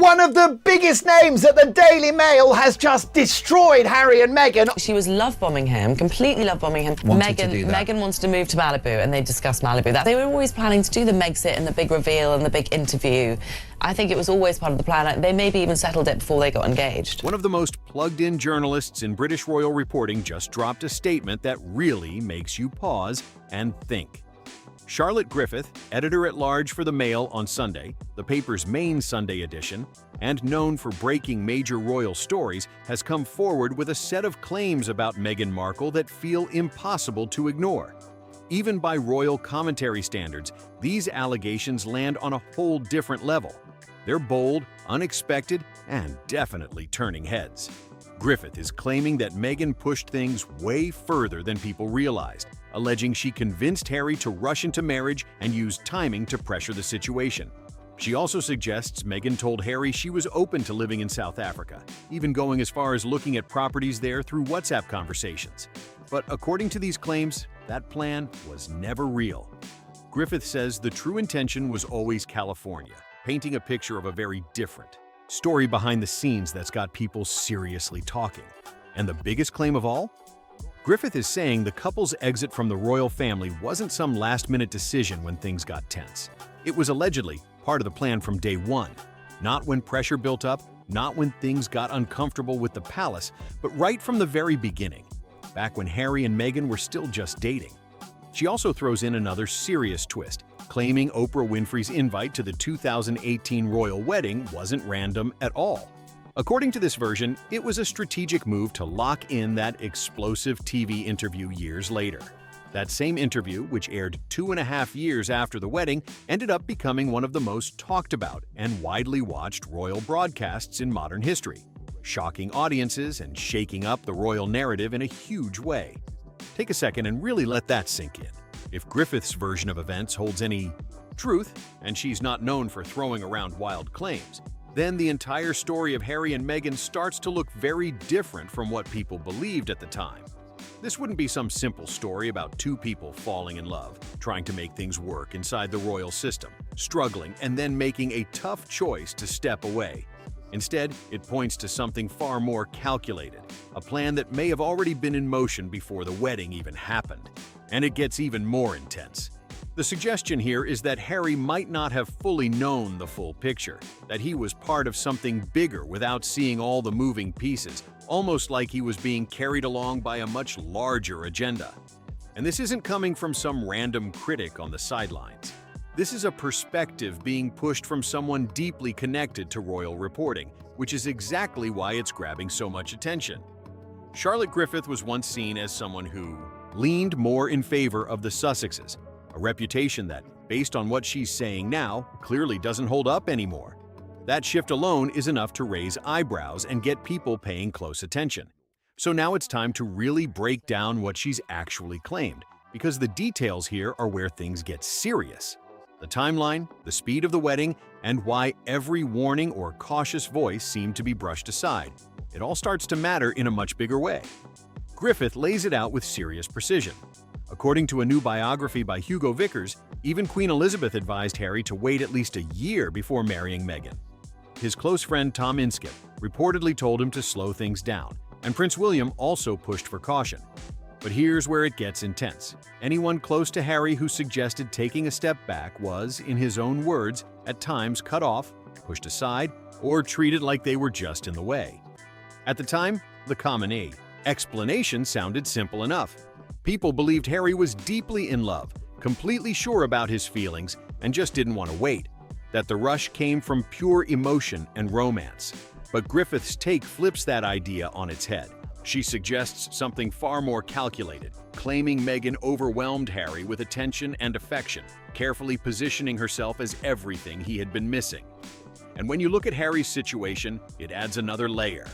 One of the biggest names at the Daily Mail has just destroyed Harry and Meghan. She was love bombing him, completely love bombing him. Meghan wanted to move to Malibu, and they discussed Malibu. They were always planning to do the Megxit and the big reveal and the big interview. I think it was always part of the plan. They maybe even settled it before they got engaged. One of the most plugged-in journalists in British royal reporting just dropped a statement that really makes you pause and think. Charlotte Griffith, editor-at-large for the Mail on Sunday, the paper's main Sunday edition, and known for breaking major royal stories, has come forward with a set of claims about Meghan Markle that feel impossible to ignore. Even by royal commentary standards, these allegations land on a whole different level. They're bold, unexpected, and definitely turning heads. Griffith is claiming that Meghan pushed things way further than people realized, alleging she convinced Harry to rush into marriage and use timing to pressure the situation. She also suggests Meghan told Harry she was open to living in South Africa, even going as far as looking at properties there through WhatsApp conversations. But according to these claims, that plan was never real. Griffith says the true intention was always California, painting a picture of a very different story behind the scenes that's got people seriously talking. And the biggest claim of all? Griffith is saying the couple's exit from the royal family wasn't some last-minute decision when things got tense. It was allegedly part of the plan from day one. Not when pressure built up, not when things got uncomfortable with the palace, but right from the very beginning, back when Harry and Meghan were still just dating. She also throws in another serious twist, claiming Oprah Winfrey's invite to the 2018 royal wedding wasn't random at all. According to this version, it was a strategic move to lock in that explosive TV interview years later. That same interview, which aired 2.5 years after the wedding, ended up becoming one of the most talked about and widely watched royal broadcasts in modern history, shocking audiences and shaking up the royal narrative in a huge way. Take a second and really let that sink in. If Griffith's version of events holds any truth, and she's not known for throwing around wild claims, then the entire story of Harry and Meghan starts to look very different from what people believed at the time. This wouldn't be some simple story about two people falling in love, trying to make things work inside the royal system, struggling, and then making a tough choice to step away. Instead, it points to something far more calculated, a plan that may have already been in motion before the wedding even happened. And it gets even more intense. The suggestion here is that Harry might not have fully known the full picture, that he was part of something bigger without seeing all the moving pieces, almost like he was being carried along by a much larger agenda. And this isn't coming from some random critic on the sidelines. This is a perspective being pushed from someone deeply connected to royal reporting, which is exactly why it's grabbing so much attention. Charlotte Griffith was once seen as someone who leaned more in favor of the Sussexes, a reputation that, based on what she's saying now, clearly doesn't hold up anymore. That shift alone is enough to raise eyebrows and get people paying close attention. So now it's time to really break down what she's actually claimed, because the details here are where things get serious. The timeline, the speed of the wedding, and why every warning or cautious voice seemed to be brushed aside. It all starts to matter in a much bigger way. Griffith lays it out with serious precision. According to a new biography by Hugo Vickers, even Queen Elizabeth advised Harry to wait at least a year before marrying Meghan. His close friend Tom Inskip reportedly told him to slow things down, and Prince William also pushed for caution. But here's where it gets intense. Anyone close to Harry who suggested taking a step back was, in his own words, at times cut off, pushed aside, or treated like they were just in the way. At the time, the common explanation sounded simple enough. People believed Harry was deeply in love, completely sure about his feelings, and just didn't want to wait. That the rush came from pure emotion and romance. But Griffith's take flips that idea on its head. She suggests something far more calculated, claiming Meghan overwhelmed Harry with attention and affection, carefully positioning herself as everything he had been missing. And when you look at Harry's situation, it adds another layer.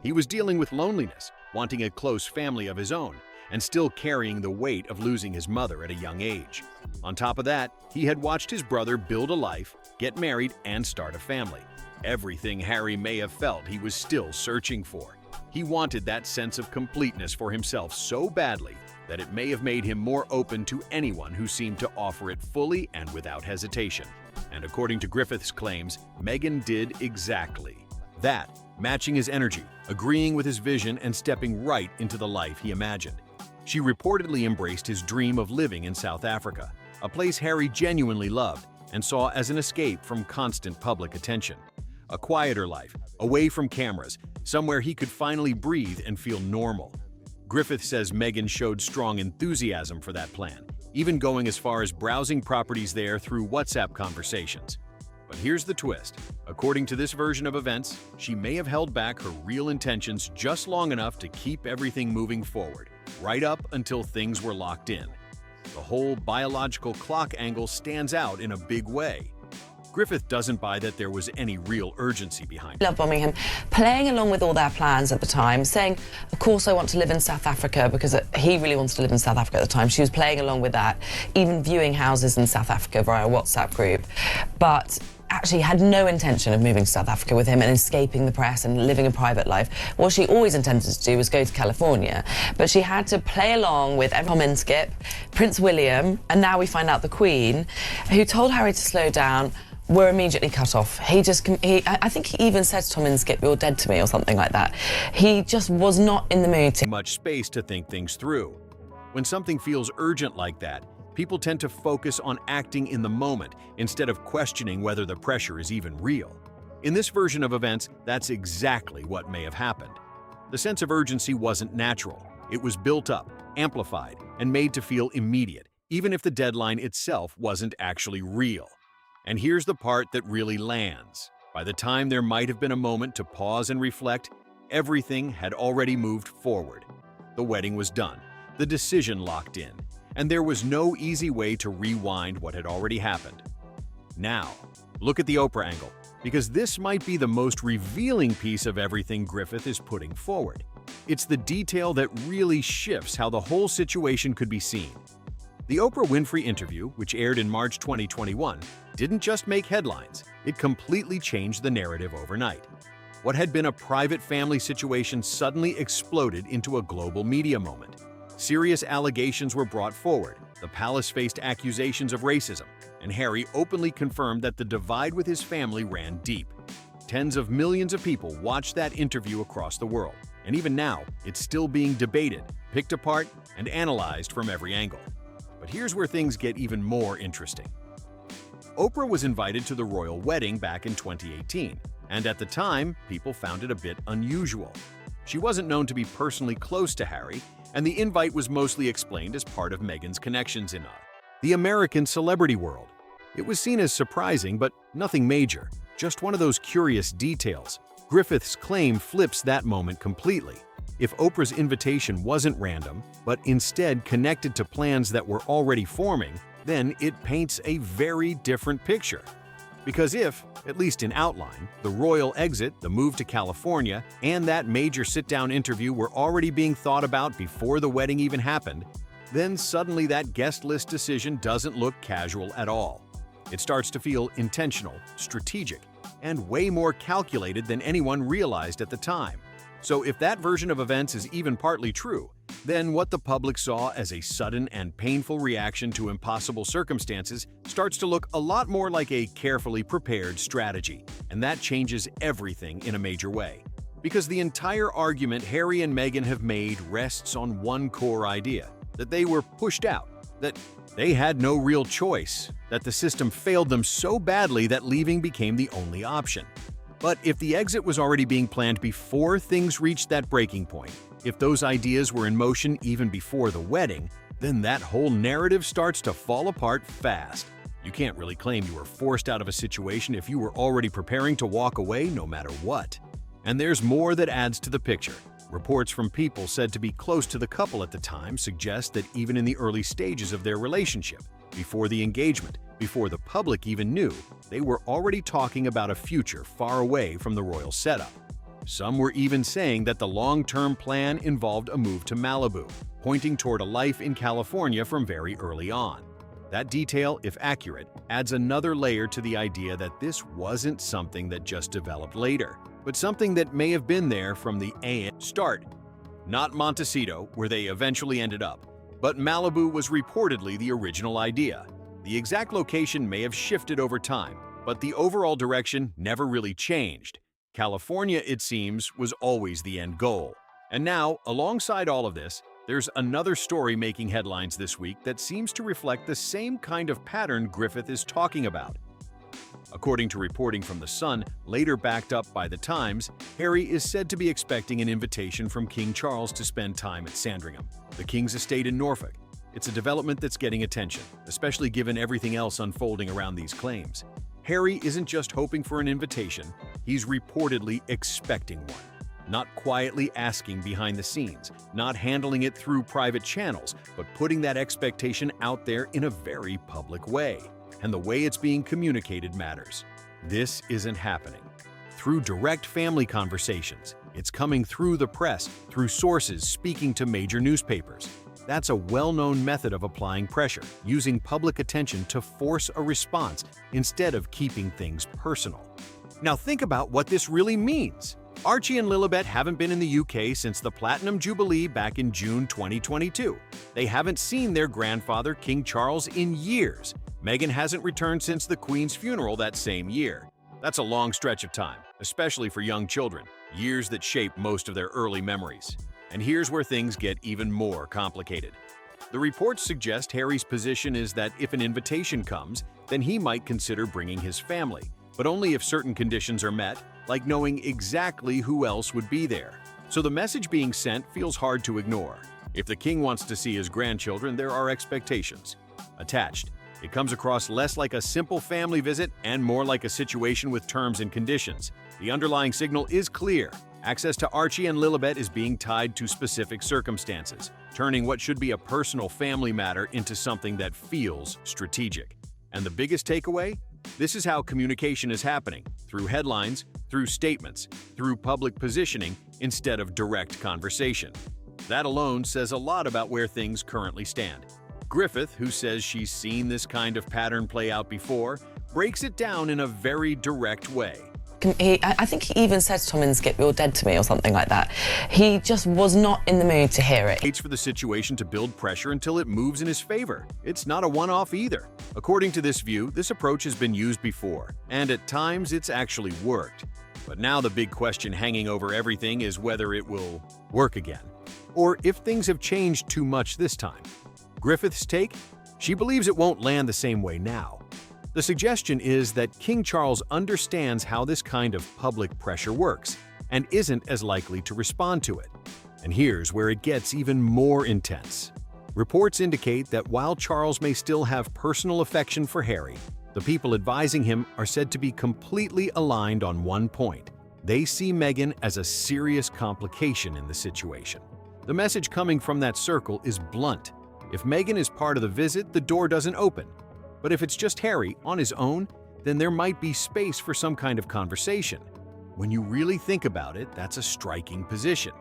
He was dealing with loneliness, wanting a close family of his own, and still carrying the weight of losing his mother at a young age. On top of that, he had watched his brother build a life, get married, and start a family. Everything Harry may have felt he was still searching for. He wanted that sense of completeness for himself so badly that it may have made him more open to anyone who seemed to offer it fully and without hesitation. And according to Griffith's claims, Meghan did exactly that, matching his energy, agreeing with his vision, and stepping right into the life he imagined. She reportedly embraced his dream of living in South Africa, a place Harry genuinely loved and saw as an escape from constant public attention. A quieter life, away from cameras, somewhere he could finally breathe and feel normal. Griffith says Meghan showed strong enthusiasm for that plan, even going as far as browsing properties there through WhatsApp conversations. But here's the twist. According to this version of events, she may have held back her real intentions just long enough to keep everything moving forward, right up until things were locked in. The whole biological clock angle stands out in a big way. Griffith doesn't buy that there was any real urgency behind it. Love bombing him, playing along with all their plans at the time, saying, of course I want to live in South Africa, because he really wants to live in South Africa at the time. She was playing along with that, even viewing houses in South Africa via a WhatsApp group. But actually had no intention of moving to South Africa with him and escaping the press and living a private life. What she always intended to do was go to California, but she had to play along with Tom Inskip, Prince William, and now we find out the Queen, who told Harry to slow down, were immediately cut off. I think he even said to Tom Inskip, "You're dead to me," or something like that. He just was not in the mood to much space to think things through. When something feels urgent like that, people tend to focus on acting in the moment instead of questioning whether the pressure is even real. In this version of events, that's exactly what may have happened. The sense of urgency wasn't natural. It was built up, amplified, and made to feel immediate, even if the deadline itself wasn't actually real. And here's the part that really lands. By the time there might have been a moment to pause and reflect, everything had already moved forward. The wedding was done, the decision locked in, and there was no easy way to rewind what had already happened. Now, look at the Oprah angle, because this might be the most revealing piece of everything Griffith is putting forward. It's the detail that really shifts how the whole situation could be seen. The Oprah Winfrey interview, which aired in March 2021, didn't just make headlines, it completely changed the narrative overnight. What had been a private family situation suddenly exploded into a global media moment. Serious allegations were brought forward, the palace faced accusations of racism, and Harry openly confirmed that the divide with his family ran deep. Tens of millions of people watched that interview across the world, and even now, it's still being debated, picked apart, and analyzed from every angle. But here's where things get even more interesting. Oprah was invited to the royal wedding back in 2018, and at the time, people found it a bit unusual. She wasn't known to be personally close to Harry, and the invite was mostly explained as part of Meghan's connections in the American celebrity world. It was seen as surprising, but nothing major, just one of those curious details. Griffith's claim flips that moment completely. If Oprah's invitation wasn't random, but instead connected to plans that were already forming, then it paints a very different picture. Because if, at least in outline, the royal exit, the move to California, and that major sit-down interview were already being thought about before the wedding even happened, then suddenly that guest list decision doesn't look casual at all. It starts to feel intentional, strategic, and way more calculated than anyone realized at the time. So if that version of events is even partly true, then what the public saw as a sudden and painful reaction to impossible circumstances starts to look a lot more like a carefully prepared strategy, and that changes everything in a major way. Because the entire argument Harry and Meghan have made rests on one core idea, that they were pushed out, that they had no real choice, that the system failed them so badly that leaving became the only option. But if the exit was already being planned before things reached that breaking point, if those ideas were in motion even before the wedding, then that whole narrative starts to fall apart fast. You can't really claim you were forced out of a situation if you were already preparing to walk away no matter what. And there's more that adds to the picture. Reports from people said to be close to the couple at the time suggest that even in the early stages of their relationship, before the engagement, before the public even knew, they were already talking about a future far away from the royal setup. Some were even saying that the long-term plan involved a move to Malibu, pointing toward a life in California from very early on. That detail, if accurate, adds another layer to the idea that this wasn't something that just developed later, but something that may have been there from the start. Not Montecito, where they eventually ended up, but Malibu was reportedly the original idea. The exact location may have shifted over time, but the overall direction never really changed. California, it seems, was always the end goal. And now, alongside all of this, there's another story making headlines this week that seems to reflect the same kind of pattern Griffith is talking about. According to reporting from The Sun, later backed up by The Times, Harry is said to be expecting an invitation from King Charles to spend time at Sandringham, the King's estate in Norfolk. It's a development that's getting attention, especially given everything else unfolding around these claims. Harry isn't just hoping for an invitation, he's reportedly expecting one. Not quietly asking behind the scenes, not handling it through private channels, but putting that expectation out there in a very public way. And the way it's being communicated matters. This isn't happening through direct family conversations. It's coming through the press, through sources speaking to major newspapers. That's a well-known method of applying pressure, using public attention to force a response instead of keeping things personal. Now think about what this really means. Archie and Lilibet haven't been in the UK since the Platinum Jubilee back in June 2022. They haven't seen their grandfather, King Charles, in years. Meghan hasn't returned since the Queen's funeral that same year. That's a long stretch of time, especially for young children, years that shape most of their early memories. And here's where things get even more complicated. The reports suggest Harry's position is that if an invitation comes, then he might consider bringing his family, but only if certain conditions are met, like knowing exactly who else would be there. So the message being sent feels hard to ignore. If the king wants to see his grandchildren, there are expectations attached. It comes across less like a simple family visit and more like a situation with terms and conditions. The underlying signal is clear. Access to Archie and Lilibet is being tied to specific circumstances, turning what should be a personal family matter into something that feels strategic. And the biggest takeaway? This is how communication is happening, through headlines, through statements, through public positioning, instead of direct conversation. That alone says a lot about where things currently stand. Griffith, who says she's seen this kind of pattern play out before, breaks it down in a very direct way. I think he even said to Tom and Skip, "You're dead to me," or something like that. He just was not in the mood to hear it. He waits for the situation to build pressure until it moves in his favor. It's not a one-off either. According to this view, this approach has been used before, and at times it's actually worked. But now the big question hanging over everything is whether it will work again, or if things have changed too much this time. Griffith's take? She believes it won't land the same way now. The suggestion is that King Charles understands how this kind of public pressure works and isn't as likely to respond to it. And here's where it gets even more intense. Reports indicate that while Charles may still have personal affection for Harry, the people advising him are said to be completely aligned on one point. They see Meghan as a serious complication in the situation. The message coming from that circle is blunt. If Meghan is part of the visit, the door doesn't open. But if it's just Harry on his own, then there might be space for some kind of conversation. When you really think about it, that's a striking position.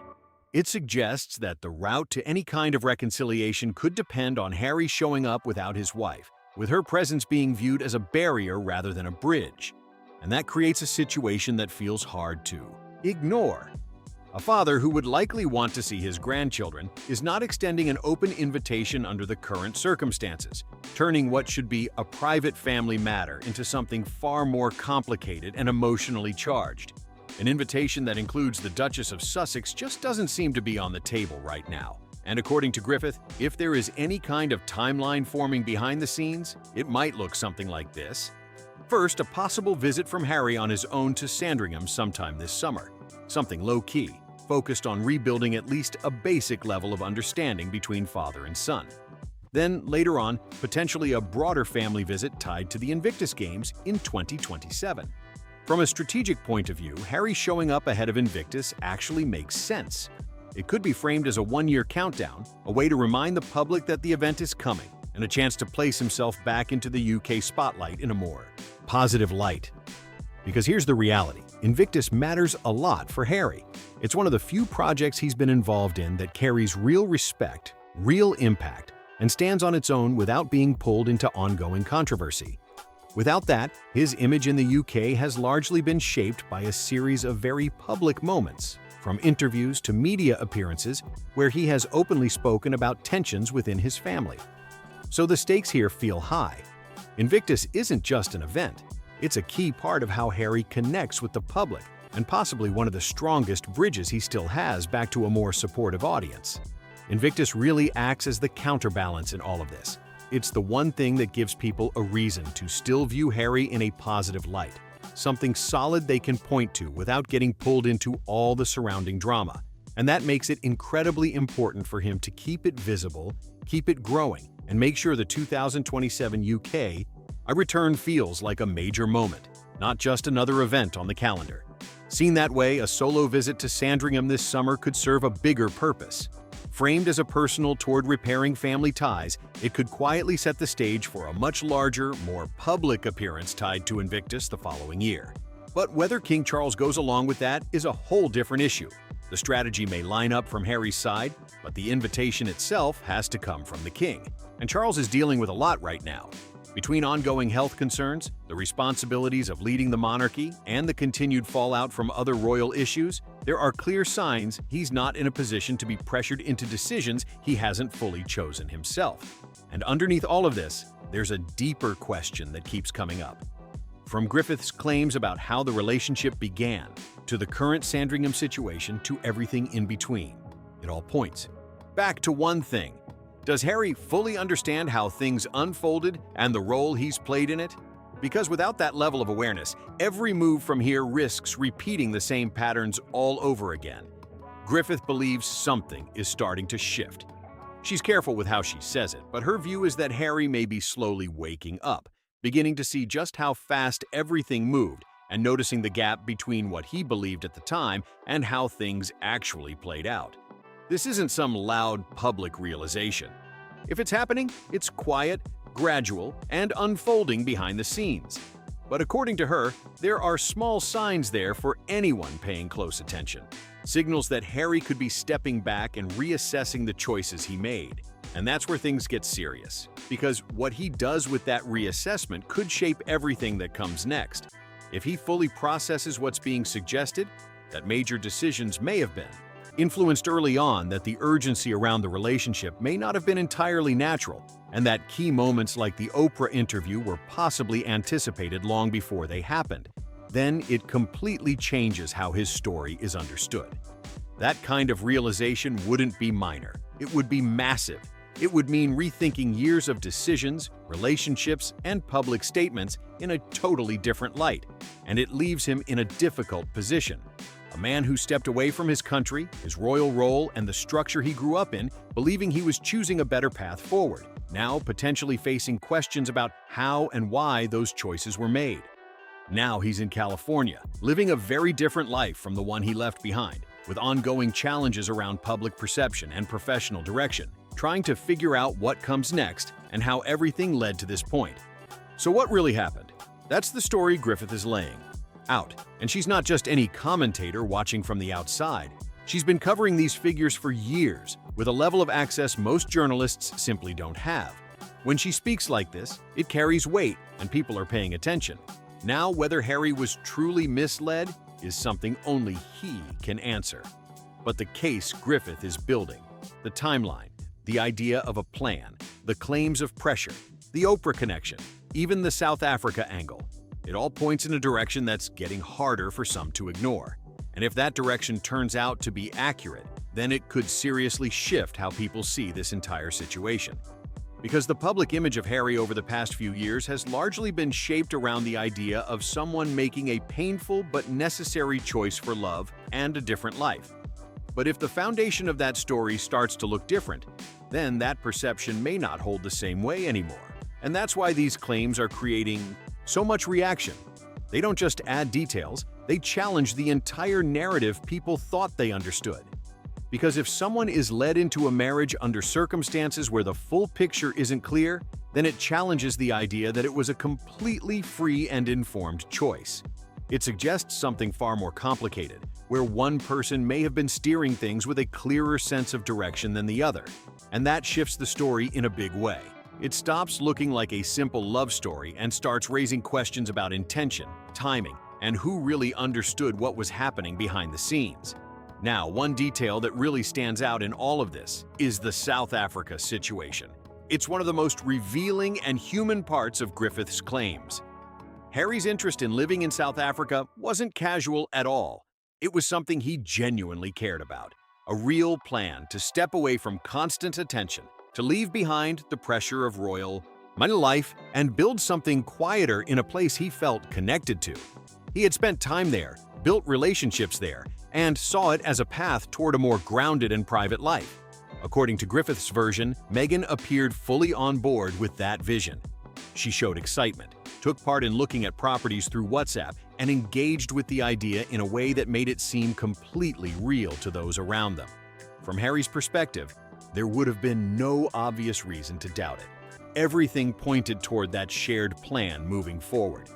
It suggests that the route to any kind of reconciliation could depend on Harry showing up without his wife, with her presence being viewed as a barrier rather than a bridge. And that creates a situation that feels hard to ignore. A father who would likely want to see his grandchildren is not extending an open invitation under the current circumstances, turning what should be a private family matter into something far more complicated and emotionally charged. An invitation that includes the Duchess of Sussex just doesn't seem to be on the table right now. And according to Griffith, if there is any kind of timeline forming behind the scenes, it might look something like this. First, a possible visit from Harry on his own to Sandringham sometime this summer. Something low-key, focused on rebuilding at least a basic level of understanding between father and son. Then, later on, potentially a broader family visit tied to the Invictus Games in 2027. From a strategic point of view, Harry showing up ahead of Invictus actually makes sense. It could be framed as a one-year countdown, a way to remind the public that the event is coming, and a chance to place himself back into the UK spotlight in a more positive light. Because here's the reality. Invictus matters a lot for Harry. It's one of the few projects he's been involved in that carries real respect, real impact, and stands on its own without being pulled into ongoing controversy. Without that, his image in the UK has largely been shaped by a series of very public moments, from interviews to media appearances where he has openly spoken about tensions within his family. So the stakes here feel high. Invictus isn't just an event, it's a key part of how Harry connects with the public and possibly one of the strongest bridges he still has back to a more supportive audience. Invictus really acts as the counterbalance in all of this. It's the one thing that gives people a reason to still view Harry in a positive light, something solid they can point to without getting pulled into all the surrounding drama. And that makes it incredibly important for him to keep it visible, keep it growing, and make sure the 2027 UK return feels like a major moment, not just another event on the calendar. Seen that way, a solo visit to Sandringham this summer could serve a bigger purpose. Framed as a personal toward repairing family ties, it could quietly set the stage for a much larger, more public appearance tied to Invictus the following year. But whether King Charles goes along with that is a whole different issue. The strategy may line up from Harry's side, but the invitation itself has to come from the king. And Charles is dealing with a lot right now. Between ongoing health concerns, the responsibilities of leading the monarchy, and the continued fallout from other royal issues, there are clear signs he's not in a position to be pressured into decisions he hasn't fully chosen himself. And underneath all of this, there's a deeper question that keeps coming up. From Griffith's claims about how the relationship began, to the current Sandringham situation, to everything in between, it all points back to one thing. Does Harry fully understand how things unfolded and the role he's played in it? Because without that level of awareness, every move from here risks repeating the same patterns all over again. Griffith believes something is starting to shift. She's careful with how she says it, but her view is that Harry may be slowly waking up, beginning to see just how fast everything moved and noticing the gap between what he believed at the time and how things actually played out. This isn't some loud public realization. If it's happening, it's quiet, gradual, and unfolding behind the scenes. But according to her, there are small signs there for anyone paying close attention. Signals that Harry could be stepping back and reassessing the choices he made. And that's where things get serious, because what he does with that reassessment could shape everything that comes next. If he fully processes what's being suggested, that major decisions may have been influenced early on, that the urgency around the relationship may not have been entirely natural, and that key moments like the Oprah interview were possibly anticipated long before they happened, then it completely changes how his story is understood. That kind of realization wouldn't be minor. It would be massive. It would mean rethinking years of decisions, relationships, and public statements in a totally different light, and it leaves him in a difficult position. A man who stepped away from his country, his royal role, and the structure he grew up in, believing he was choosing a better path forward, now potentially facing questions about how and why those choices were made. Now he's in California, living a very different life from the one he left behind, with ongoing challenges around public perception and professional direction, trying to figure out what comes next and how everything led to this point. So what really happened? That's the story Griffith is laying out. And she's not just any commentator watching from the outside. She's been covering these figures for years, with a level of access most journalists simply don't have. When she speaks like this, it carries weight, and people are paying attention. Now, whether Harry was truly misled is something only he can answer. But the case Griffith is building, the timeline, the idea of a plan, the claims of pressure, the Oprah connection, even the South Africa angle, it all points in a direction that's getting harder for some to ignore. And if that direction turns out to be accurate, then it could seriously shift how people see this entire situation. Because the public image of Harry over the past few years has largely been shaped around the idea of someone making a painful but necessary choice for love and a different life. But if the foundation of that story starts to look different, then that perception may not hold the same way anymore. And that's why these claims are creating so much reaction. They don't just add details, they challenge the entire narrative people thought they understood. Because if someone is led into a marriage under circumstances where the full picture isn't clear, then it challenges the idea that it was a completely free and informed choice. It suggests something far more complicated, where one person may have been steering things with a clearer sense of direction than the other. And that shifts the story in a big way. It stops looking like a simple love story and starts raising questions about intention, timing, and who really understood what was happening behind the scenes. Now, one detail that really stands out in all of this is the South Africa situation. It's one of the most revealing and human parts of Griffith's claims. Harry's interest in living in South Africa wasn't casual at all. It was something he genuinely cared about, a real plan to step away from constant attention, to leave behind the pressure of royal life and build something quieter in a place he felt connected to. He had spent time there, built relationships there, and saw it as a path toward a more grounded and private life. According to Griffith's version, Meghan appeared fully on board with that vision. She showed excitement, took part in looking at properties through WhatsApp, and engaged with the idea in a way that made it seem completely real to those around them. From Harry's perspective, there would have been no obvious reason to doubt it. Everything pointed toward that shared plan moving forward.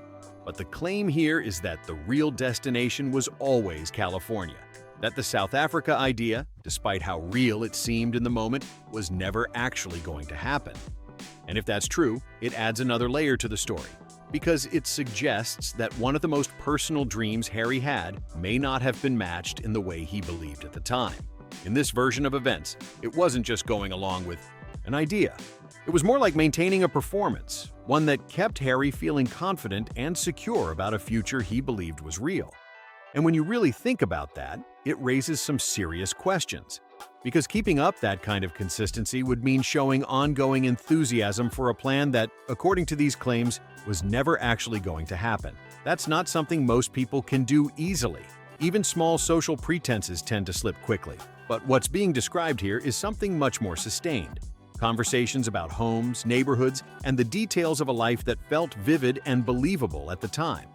But the claim here is that the real destination was always California, that the South Africa idea, despite how real it seemed in the moment, was never actually going to happen. And if that's true, it adds another layer to the story, because it suggests that one of the most personal dreams Harry had may not have been matched in the way he believed at the time. In this version of events, it wasn't just going along with an idea. It was more like maintaining a performance, one that kept Harry feeling confident and secure about a future he believed was real. And when you really think about that, it raises some serious questions. Because keeping up that kind of consistency would mean showing ongoing enthusiasm for a plan that, according to these claims, was never actually going to happen. That's not something most people can do easily. Even small social pretenses tend to slip quickly. But what's being described here is something much more sustained. Conversations about homes, neighborhoods, and the details of a life that felt vivid and believable at the time.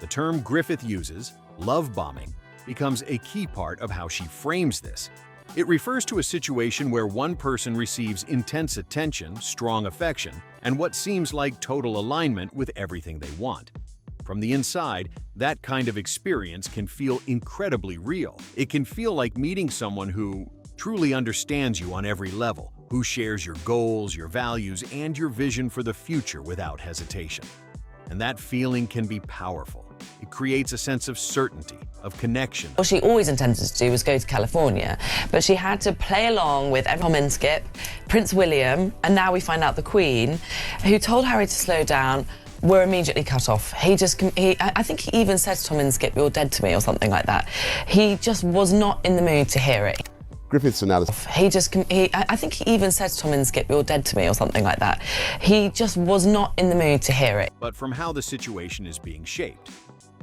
The term Griffith uses, love bombing, becomes a key part of how she frames this. It refers to a situation where one person receives intense attention, strong affection, and what seems like total alignment with everything they want. From the inside, that kind of experience can feel incredibly real. It can feel like meeting someone who truly understands you on every level, who shares your goals, your values, and your vision for the future without hesitation. And that feeling can be powerful. It creates a sense of certainty, of connection. What she always intended to do was go to California, but she had to play along with Tom Inskip, Prince William, and now we find out the Queen, who told Harry to slow down, were immediately cut off. I think he even said to Tom Inskip, "You're dead to me," or something like that. He just was not in the mood to hear it. Griffith's analysis. I think he even said to Tom Inskip, "You're dead to me," or something like that. He just was not in the mood to hear it. But from how the situation is being shaped.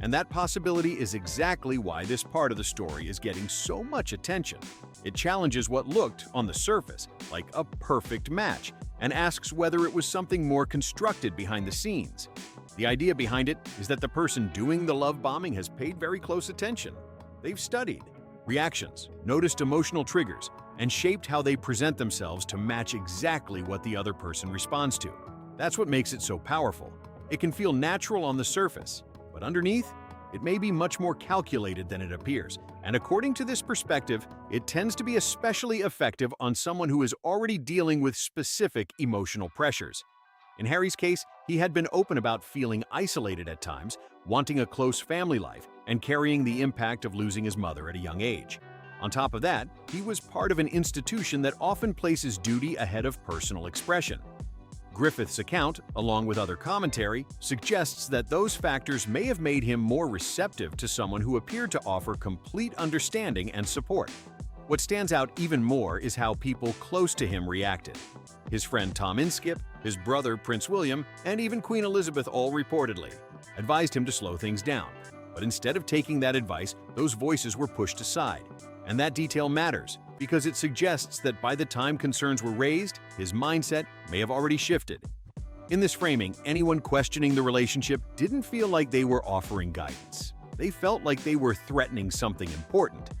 And that possibility is exactly why this part of the story is getting so much attention. It challenges what looked, on the surface, like a perfect match, and asks whether it was something more constructed behind the scenes. The idea behind it is that the person doing the love bombing has paid very close attention. They've studied reactions, noticed emotional triggers, and shaped how they present themselves to match exactly what the other person responds to. That's what makes it so powerful. It can feel natural on the surface, but underneath, it may be much more calculated than it appears. And according to this perspective, it tends to be especially effective on someone who is already dealing with specific emotional pressures. In Harry's case, he had been open about feeling isolated at times, wanting a close family life, and carrying the impact of losing his mother at a young age. On top of that, he was part of an institution that often places duty ahead of personal expression. Griffith's account, along with other commentary, suggests that those factors may have made him more receptive to someone who appeared to offer complete understanding and support. What stands out even more is how people close to him reacted. His friend Tom Inskip, his brother Prince William, and even Queen Elizabeth all reportedly advised him to slow things down. But instead of taking that advice, those voices were pushed aside. And that detail matters, because it suggests that by the time concerns were raised, his mindset may have already shifted. In this framing, anyone questioning the relationship didn't feel like they were offering guidance. They felt like they were threatening something important.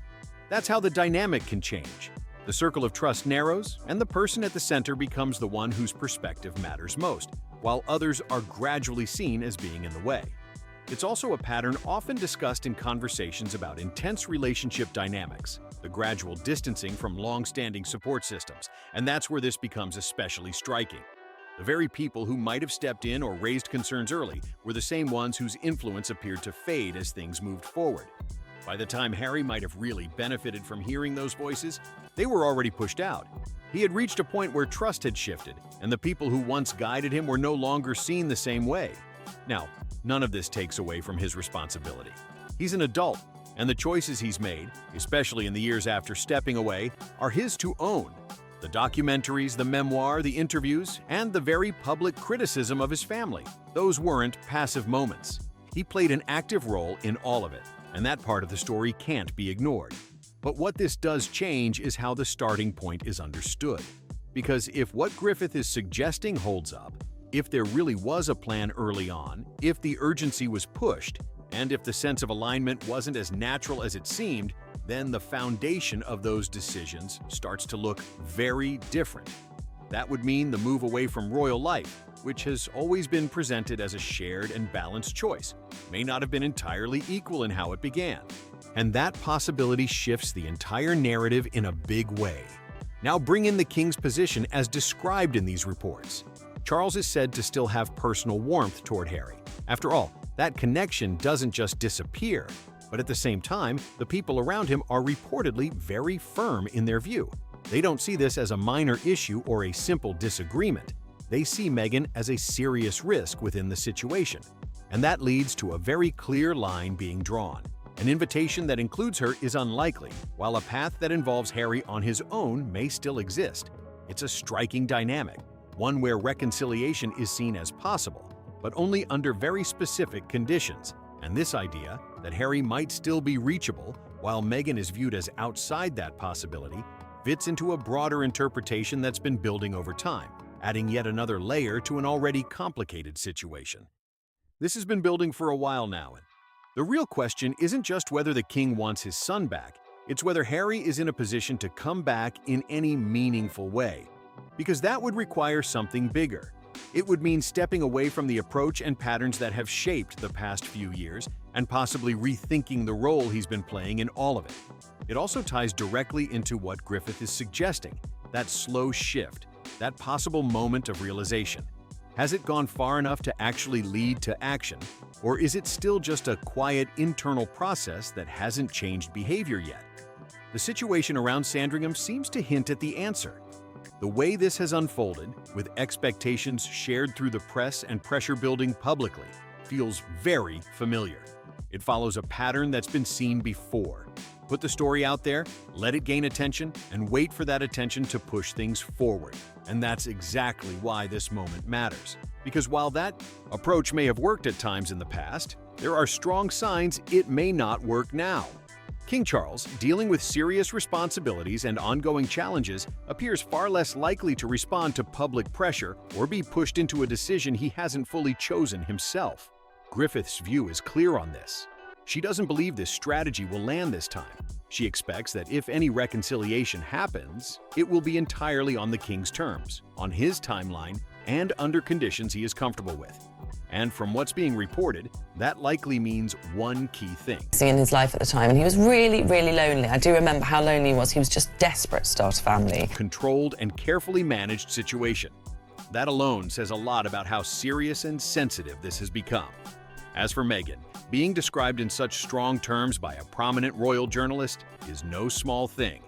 That's how the dynamic can change. The circle of trust narrows, and the person at the center becomes the one whose perspective matters most, while others are gradually seen as being in the way. It's also a pattern often discussed in conversations about intense relationship dynamics, the gradual distancing from long-standing support systems, and that's where this becomes especially striking. The very people who might have stepped in or raised concerns early were the same ones whose influence appeared to fade as things moved forward. By the time Harry might have really benefited from hearing those voices, they were already pushed out. He had reached a point where trust had shifted, and the people who once guided him were no longer seen the same way. Now, none of this takes away from his responsibility. He's an adult, and the choices he's made, especially in the years after stepping away, are his to own. The documentaries, the memoir, the interviews, and the very public criticism of his family, those weren't passive moments. He played an active role in all of it, and that part of the story can't be ignored. But what this does change is how the starting point is understood. Because if what Griffith is suggesting holds up, if there really was a plan early on, if the urgency was pushed, and if the sense of alignment wasn't as natural as it seemed, then the foundation of those decisions starts to look very different. That would mean the move away from royal life, which has always been presented as a shared and balanced choice, may not have been entirely equal in how it began. And that possibility shifts the entire narrative in a big way. Now bring in the king's position as described in these reports. Charles is said to still have personal warmth toward Harry. After all, that connection doesn't just disappear, but at the same time, the people around him are reportedly very firm in their view. They don't see this as a minor issue or a simple disagreement. They see Meghan as a serious risk within the situation. And that leads to a very clear line being drawn. An invitation that includes her is unlikely, while a path that involves Harry on his own may still exist. It's a striking dynamic, one where reconciliation is seen as possible, but only under very specific conditions. And this idea that Harry might still be reachable while Meghan is viewed as outside that possibility fits into a broader interpretation that's been building over time, adding yet another layer to an already complicated situation. This has been building for a while now, and the real question isn't just whether the king wants his son back, it's whether Harry is in a position to come back in any meaningful way. Because that would require something bigger. It would mean stepping away from the approach and patterns that have shaped the past few years and possibly rethinking the role he's been playing in all of it. It also ties directly into what Griffith is suggesting, that slow shift, that possible moment of realization. Has it gone far enough to actually lead to action, or is it still just a quiet internal process that hasn't changed behavior yet? The situation around Sandringham seems to hint at the answer. The way this has unfolded, with expectations shared through the press and pressure building publicly, feels very familiar. It follows a pattern that's been seen before. Put the story out there, let it gain attention, and wait for that attention to push things forward. And that's exactly why this moment matters. Because while that approach may have worked at times in the past, there are strong signs it may not work now. King Charles, dealing with serious responsibilities and ongoing challenges, appears far less likely to respond to public pressure or be pushed into a decision he hasn't fully chosen himself. Griffith's view is clear on this. She doesn't believe this strategy will land this time. She expects that if any reconciliation happens, it will be entirely on the king's terms, on his timeline, and under conditions he is comfortable with. And from what's being reported, that likely means one key thing. In his life at the time, and he was really, really lonely. I do remember how lonely he was. He was just desperate to start a family. Controlled and carefully managed situation. That alone says a lot about how serious and sensitive this has become. As for Meghan, being described in such strong terms by a prominent royal journalist is no small thing.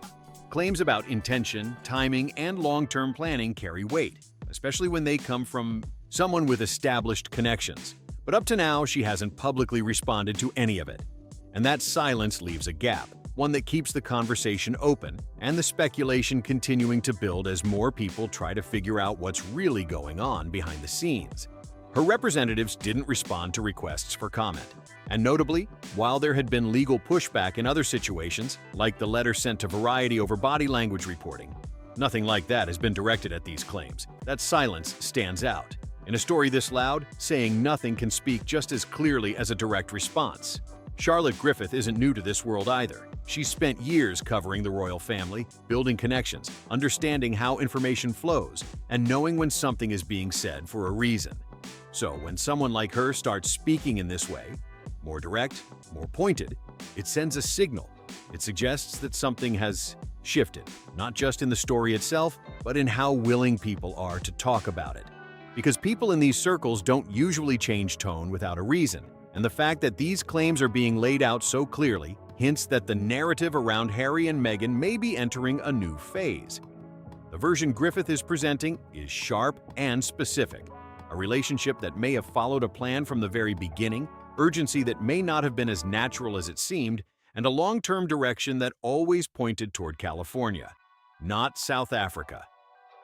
Claims about intention, timing, and long-term planning carry weight, especially when they come from someone with established connections. But up to now, she hasn't publicly responded to any of it. And that silence leaves a gap, one that keeps the conversation open and the speculation continuing to build as more people try to figure out what's really going on behind the scenes. Her representatives didn't respond to requests for comment. And notably, while there had been legal pushback in other situations, like the letter sent to Variety over body language reporting, nothing like that has been directed at these claims. That silence stands out. In a story this loud, saying nothing can speak just as clearly as a direct response. Charlotte Griffith isn't new to this world either. She's spent years covering the royal family, building connections, understanding how information flows, and knowing when something is being said for a reason. So when someone like her starts speaking in this way, more direct, more pointed, it sends a signal. It suggests that something has shifted, not just in the story itself, but in how willing people are to talk about it. Because people in these circles don't usually change tone without a reason, and the fact that these claims are being laid out so clearly hints that the narrative around Harry and Meghan may be entering a new phase. The version Griffith is presenting is sharp and specific, a relationship that may have followed a plan from the very beginning, urgency that may not have been as natural as it seemed, and a long-term direction that always pointed toward California, not South Africa.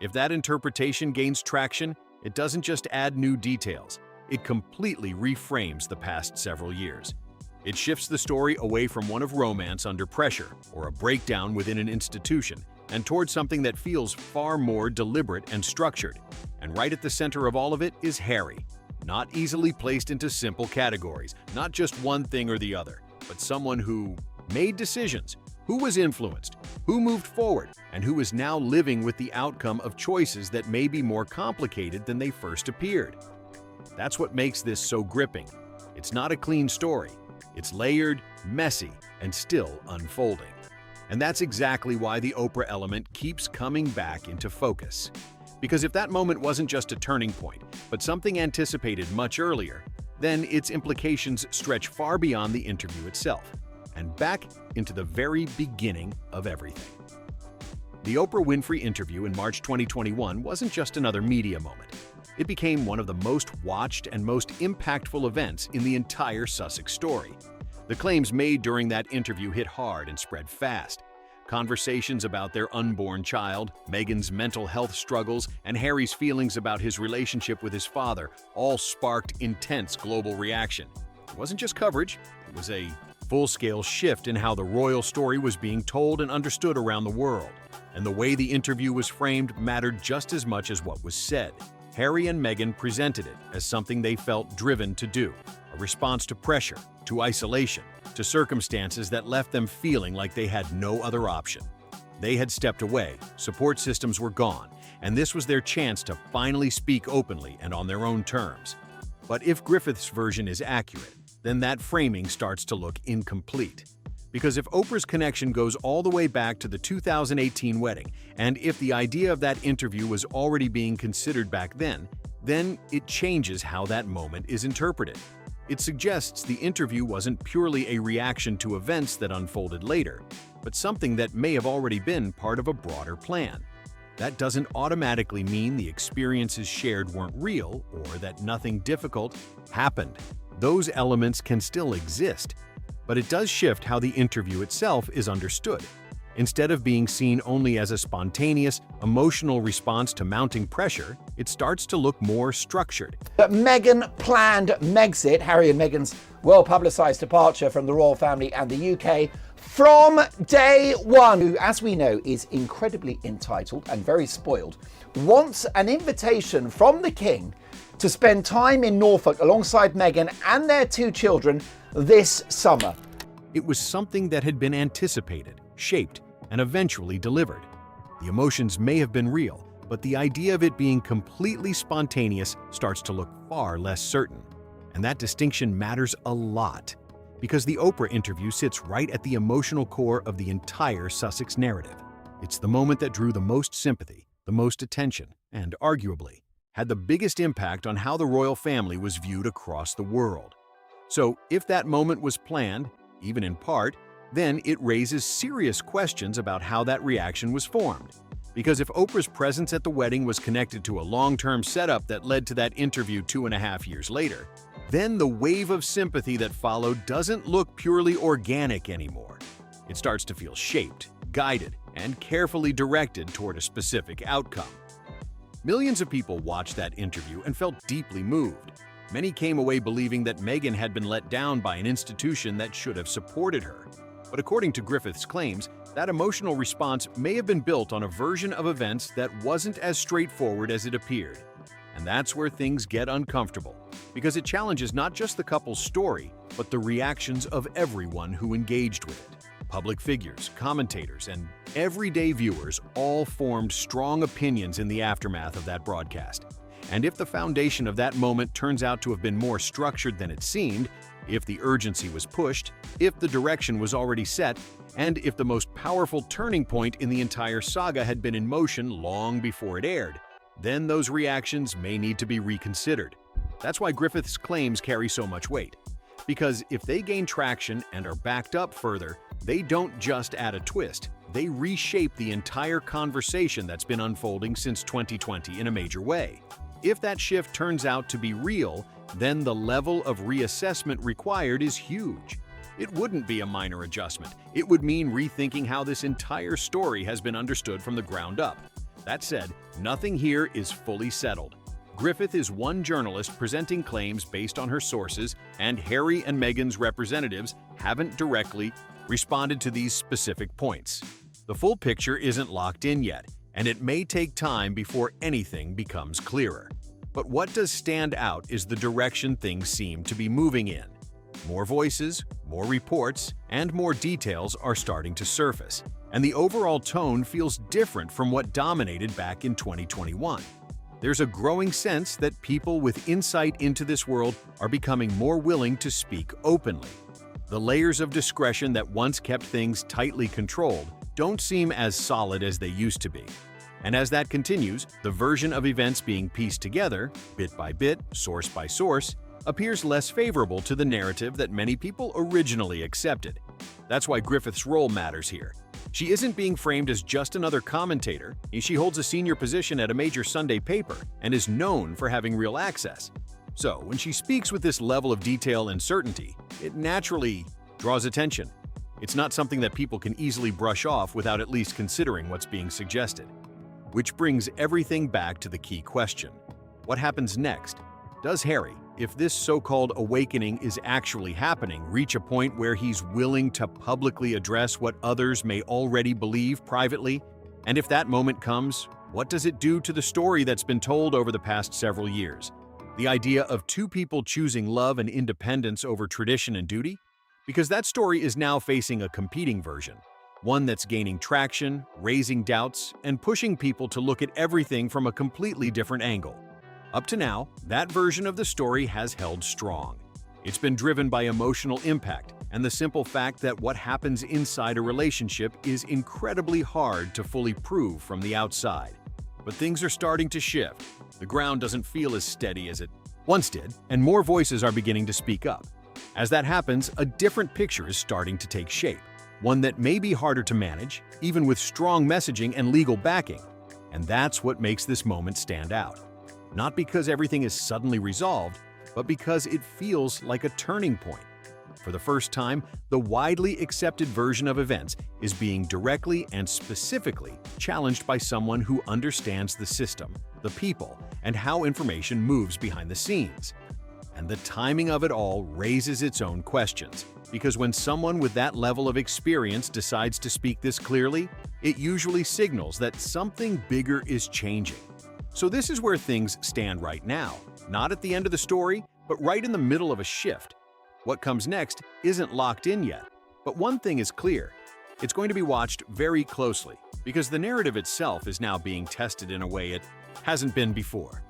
If that interpretation gains traction, it doesn't just add new details, it completely reframes the past several years. It shifts the story away from one of romance under pressure or a breakdown within an institution and towards something that feels far more deliberate and structured. And right at the center of all of it is Harry, not easily placed into simple categories, not just one thing or the other, but someone who made decisions, who was influenced, who moved forward, and who is now living with the outcome of choices that may be more complicated than they first appeared. That's what makes this so gripping. It's not a clean story. It's layered, messy, and still unfolding. And that's exactly why the Oprah element keeps coming back into focus. Because if that moment wasn't just a turning point, but something anticipated much earlier, then its implications stretch far beyond the interview itself, and back into the very beginning of everything. The Oprah Winfrey interview in March 2021 wasn't just another media moment. It became one of the most watched and most impactful events in the entire Sussex story. The claims made during that interview hit hard and spread fast. Conversations about their unborn child, Meghan's mental health struggles, and Harry's feelings about his relationship with his father all sparked intense global reaction. It wasn't just coverage, it was a full-scale shift in how the royal story was being told and understood around the world. And the way the interview was framed mattered just as much as what was said. Harry and Meghan presented it as something they felt driven to do, a response to pressure, to isolation, to circumstances that left them feeling like they had no other option. They had stepped away, support systems were gone, and this was their chance to finally speak openly and on their own terms. But if Griffith's version is accurate, then that framing starts to look incomplete. Because if Oprah's connection goes all the way back to the 2018 wedding, and if the idea of that interview was already being considered back then it changes how that moment is interpreted. It suggests the interview wasn't purely a reaction to events that unfolded later, but something that may have already been part of a broader plan. That doesn't automatically mean the experiences shared weren't real or that nothing difficult happened. Those elements can still exist, but it does shift how the interview itself is understood. Instead of being seen only as a spontaneous, emotional response to mounting pressure, it starts to look more structured. That Meghan planned Megxit, Harry and Meghan's well-publicised departure from the royal family and the UK, from day one, who, as we know, is incredibly entitled and very spoiled, wants an invitation from the King to spend time in Norfolk alongside Meghan and their two children this summer. It was something that had been anticipated, shaped, and eventually delivered. The emotions may have been real, but the idea of it being completely spontaneous starts to look far less certain. And that distinction matters a lot, because the Oprah interview sits right at the emotional core of the entire Sussex narrative. It's the moment that drew the most sympathy, the most attention, and arguably had the biggest impact on how the royal family was viewed across the world. So if that moment was planned, even in part, then it raises serious questions about how that reaction was formed. Because if Oprah's presence at the wedding was connected to a long-term setup that led to that interview 2.5 years later, then the wave of sympathy that followed doesn't look purely organic anymore. It starts to feel shaped, guided, and carefully directed toward a specific outcome. Millions of people watched that interview and felt deeply moved. Many came away believing that Meghan had been let down by an institution that should have supported her. But according to Griffith's claims, that emotional response may have been built on a version of events that wasn't as straightforward as it appeared. And that's where things get uncomfortable, because it challenges not just the couple's story, but the reactions of everyone who engaged with it. Public figures, commentators, and everyday viewers all formed strong opinions in the aftermath of that broadcast. And if the foundation of that moment turns out to have been more structured than it seemed, if the urgency was pushed, if the direction was already set, and if the most powerful turning point in the entire saga had been in motion long before it aired, then those reactions may need to be reconsidered. That's why Griffith's claims carry so much weight. Because if they gain traction and are backed up further, they don't just add a twist, they reshape the entire conversation that's been unfolding since 2020 in a major way. If that shift turns out to be real, then the level of reassessment required is huge. It wouldn't be a minor adjustment. It would mean rethinking how this entire story has been understood from the ground up. That said, nothing here is fully settled. Griffith is one journalist presenting claims based on her sources, and Harry and Meghan's representatives haven't directly responded to these specific points. The full picture isn't locked in yet, and it may take time before anything becomes clearer. But what does stand out is the direction things seem to be moving in. More voices, more reports, and more details are starting to surface, and the overall tone feels different from what dominated back in 2021. There's a growing sense that people with insight into this world are becoming more willing to speak openly. The layers of discretion that once kept things tightly controlled don't seem as solid as they used to be. And as that continues, the version of events being pieced together, bit by bit, source by source, appears less favorable to the narrative that many people originally accepted. That's why Griffith's role matters here. She isn't being framed as just another commentator. She holds a senior position at a major Sunday paper and is known for having real access. So, when she speaks with this level of detail and certainty, it naturally draws attention. It's not something that people can easily brush off without at least considering what's being suggested. Which brings everything back to the key question. What happens next? Does Harry, if this so-called awakening is actually happening, reach a point where he's willing to publicly address what others may already believe privately? And if that moment comes, what does it do to the story that's been told over the past several years? The idea of two people choosing love and independence over tradition and duty? Because that story is now facing a competing version, one that's gaining traction, raising doubts, and pushing people to look at everything from a completely different angle. Up to now, that version of the story has held strong. It's been driven by emotional impact and the simple fact that what happens inside a relationship is incredibly hard to fully prove from the outside. But things are starting to shift. The ground doesn't feel as steady as it once did, and more voices are beginning to speak up. As that happens, a different picture is starting to take shape, one that may be harder to manage, even with strong messaging and legal backing. And that's what makes this moment stand out. Not because everything is suddenly resolved, but because it feels like a turning point. For the first time, the widely accepted version of events is being directly and specifically challenged by someone who understands the system, the people, and how information moves behind the scenes. And the timing of it all raises its own questions, because when someone with that level of experience decides to speak this clearly, it usually signals that something bigger is changing. So this is where things stand right now, not at the end of the story, but right in the middle of a shift. What comes next isn't locked in yet, but one thing is clear. It's going to be watched very closely, because the narrative itself is now being tested in a way it hasn't been before.